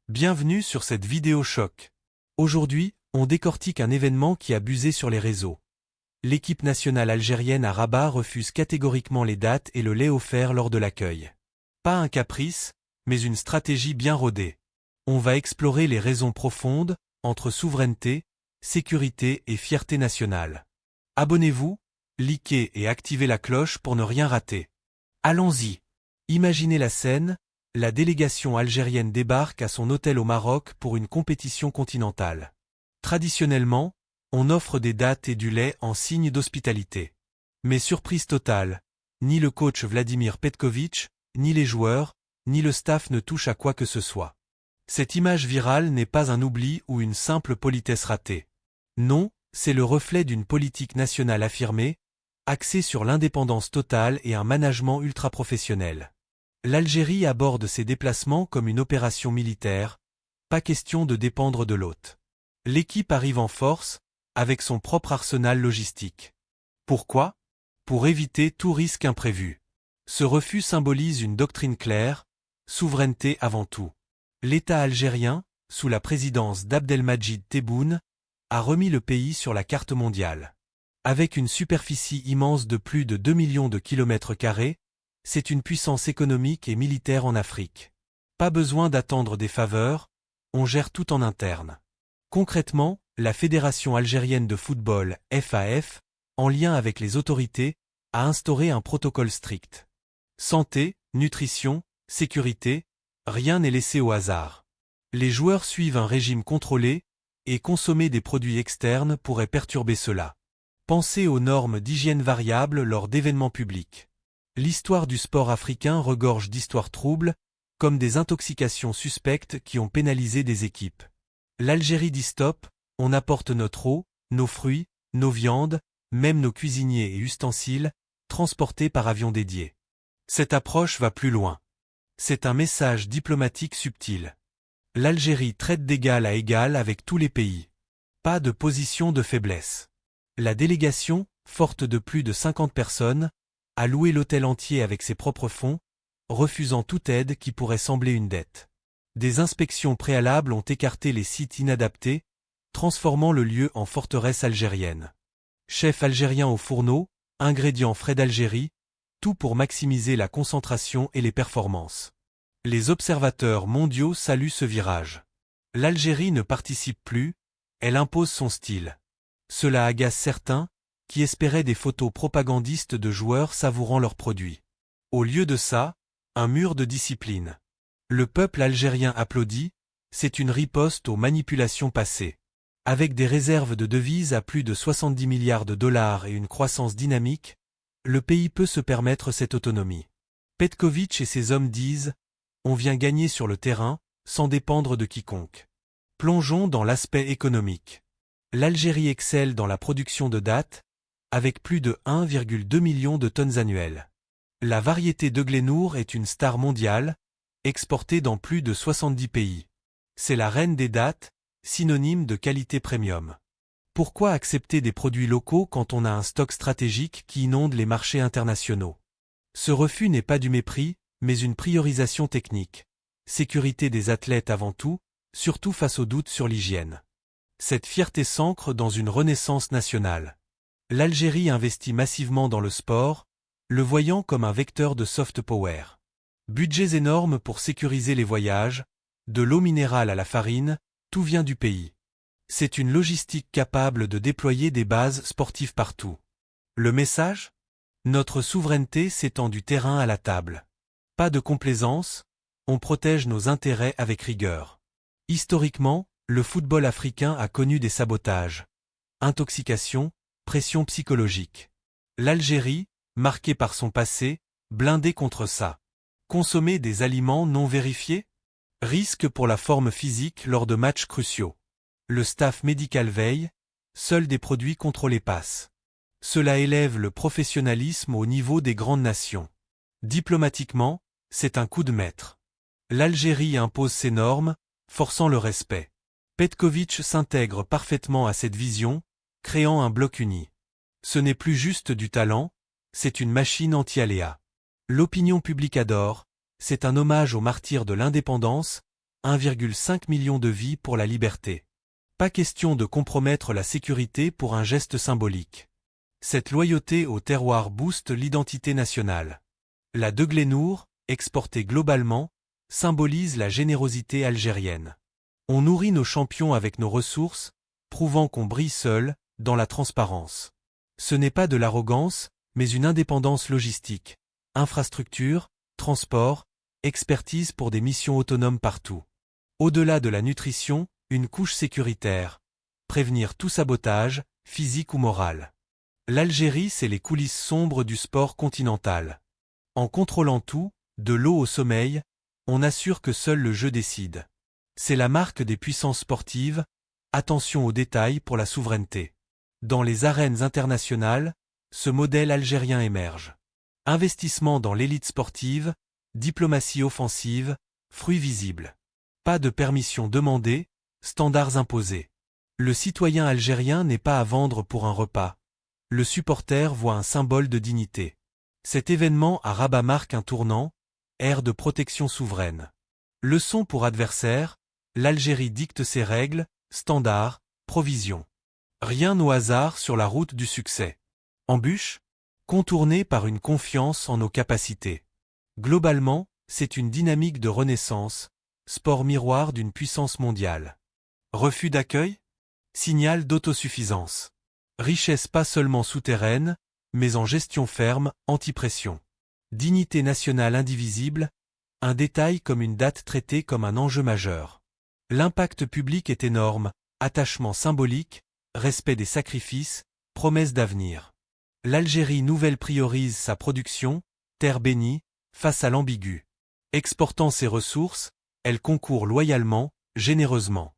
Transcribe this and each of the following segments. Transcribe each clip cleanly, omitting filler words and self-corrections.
Bienvenue sur cette vidéo choc. Aujourd'hui, on décortique un événement qui a buzzé sur les réseaux. L'équipe nationale algérienne à Rabat refuse catégoriquement les dates et le lait offert lors de l'accueil. Pas un caprice, mais une stratégie bien rodée. On va explorer les raisons profondes, entre souveraineté, sécurité et fierté nationale. Abonnez-vous, likez et activez la cloche pour ne rien rater. Allons-y. Imaginez la scène. La délégation algérienne débarque à son hôtel au Maroc pour une compétition continentale. Traditionnellement, on offre des dates et du lait en signe d'hospitalité. Mais surprise totale, ni le coach Vladimir Petković, ni les joueurs, ni le staff ne touchent à quoi que ce soit. Cette image virale n'est pas un oubli ou une simple politesse ratée. Non, c'est le reflet d'une politique nationale affirmée, axée sur l'indépendance totale et un management ultra-professionnel. L'Algérie aborde ses déplacements comme une opération militaire, pas question de dépendre de l'hôte. L'équipe arrive en force, avec son propre arsenal logistique. Pourquoi? Pour éviter tout risque imprévu. Ce refus symbolise une doctrine claire, souveraineté avant tout. L'État algérien, sous la présidence d'Abdelmadjid Tebboune, a remis le pays sur la carte mondiale. Avec une superficie immense de plus de 2 millions de kilomètres carrés, c'est une puissance économique et militaire en Afrique. Pas besoin d'attendre des faveurs, on gère tout en interne. Concrètement, la Fédération algérienne de football, FAF, en lien avec les autorités, a instauré un protocole strict. Santé, nutrition, sécurité, rien n'est laissé au hasard. Les joueurs suivent un régime contrôlé, et consommer des produits externes pourrait perturber cela. Pensez aux normes d'hygiène variables lors d'événements publics. L'histoire du sport africain regorge d'histoires troubles, comme des intoxications suspectes qui ont pénalisé des équipes. L'Algérie dit stop, on apporte notre eau, nos fruits, nos viandes, même nos cuisiniers et ustensiles, transportés par avion dédié. Cette approche va plus loin. C'est un message diplomatique subtil. L'Algérie traite d'égal à égal avec tous les pays. Pas de position de faiblesse. La délégation, forte de plus de 50 personnes, a loué l'hôtel entier avec ses propres fonds, refusant toute aide qui pourrait sembler une dette. Des inspections préalables ont écarté les sites inadaptés, transformant le lieu en forteresse algérienne. Chef algérien au fourneau, ingrédients frais d'Algérie, tout pour maximiser la concentration et les performances. Les observateurs mondiaux saluent ce virage. L'Algérie ne participe plus, elle impose son style. Cela agace certains, qui espéraient des photos propagandistes de joueurs savourant leurs produits. Au lieu de ça, un mur de discipline. Le peuple algérien applaudit, c'est une riposte aux manipulations passées. Avec des réserves de devises à plus de 70 milliards de dollars et une croissance dynamique, le pays peut se permettre cette autonomie. Petković et ses hommes disent « On vient gagner sur le terrain, sans dépendre de quiconque ». Plongeons dans l'aspect économique. L'Algérie excelle dans la production de dattes, avec plus de 1,2 million de tonnes annuelles. La variété de Glénour est une star mondiale, exportée dans plus de 70 pays. C'est la reine des dattes, synonyme de qualité premium. Pourquoi accepter des produits locaux quand on a un stock stratégique qui inonde les marchés internationaux? Ce refus n'est pas du mépris, mais une priorisation technique. Sécurité des athlètes avant tout, surtout face aux doutes sur l'hygiène. Cette fierté s'ancre dans une renaissance nationale. L'Algérie investit massivement dans le sport, le voyant comme un vecteur de soft power. Budgets énormes pour sécuriser les voyages, de l'eau minérale à la farine, tout vient du pays. C'est une logistique capable de déployer des bases sportives partout. Le message? Notre souveraineté s'étend du terrain à la table. Pas de complaisance, on protège nos intérêts avec rigueur. Historiquement, le football africain a connu des sabotages. Intoxication, pression psychologique. L'Algérie, marquée par son passé, blindée contre ça. Consommer des aliments non vérifiés? Risque pour la forme physique lors de matchs cruciaux. Le staff médical veille, seuls des produits contrôlés passent. Cela élève le professionnalisme au niveau des grandes nations. Diplomatiquement, c'est un coup de maître. L'Algérie impose ses normes, forçant le respect. Petković s'intègre parfaitement à cette vision, créant un bloc uni. Ce n'est plus juste du talent, c'est une machine anti-aléa. L'opinion publique adore, c'est un hommage aux martyrs de l'indépendance, 1,5 million de vies pour la liberté. Pas question de compromettre la sécurité pour un geste symbolique. Cette loyauté au terroir booste l'identité nationale. La de Glennour, exportée globalement, symbolise la générosité algérienne. On nourrit nos champions avec nos ressources, prouvant qu'on brille seul, dans la transparence. Ce n'est pas de l'arrogance, mais une indépendance logistique. Infrastructure, transport, expertise pour des missions autonomes partout. Au-delà de la nutrition, une couche sécuritaire. Prévenir tout sabotage, physique ou moral. L'Algérie, c'est les coulisses sombres du sport continental. En contrôlant tout, de l'eau au sommeil, on assure que seul le jeu décide. C'est la marque des puissances sportives, attention aux détails pour la souveraineté. Dans les arènes internationales, ce modèle algérien émerge. Investissement dans l'élite sportive, diplomatie offensive, fruits visibles. Pas de permission demandée, standards imposés. Le citoyen algérien n'est pas à vendre pour un repas. Le supporter voit un symbole de dignité. Cet événement à Rabat marque un tournant, ère de protection souveraine. Leçon pour adversaires, l'Algérie dicte ses règles, standards, provisions. Rien au hasard sur la route du succès. Embûche, contournée par une confiance en nos capacités. Globalement, c'est une dynamique de renaissance, sport miroir d'une puissance mondiale. Refus d'accueil? Signal d'autosuffisance. Richesse pas seulement souterraine, mais en gestion ferme, anti-pression. Dignité nationale indivisible, un détail comme une date traitée comme un enjeu majeur. L'impact public est énorme, attachement symbolique, respect des sacrifices, promesse d'avenir. L'Algérie nouvelle priorise sa production, terre bénie, face à l'ambigu. Exportant ses ressources, elle concourt loyalement, généreusement.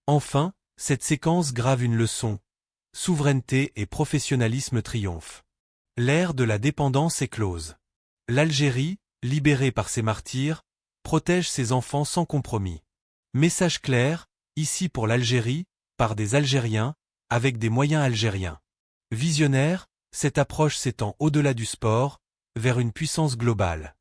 Enfin, cette séquence grave une leçon. Souveraineté et professionnalisme triomphent. L'ère de la dépendance est close. L'Algérie, libérée par ses martyrs, protège ses enfants sans compromis. Message clair, ici pour l'Algérie, par des Algériens, avec des moyens algériens. Visionnaire, cette approche s'étend au-delà du sport, vers une puissance globale.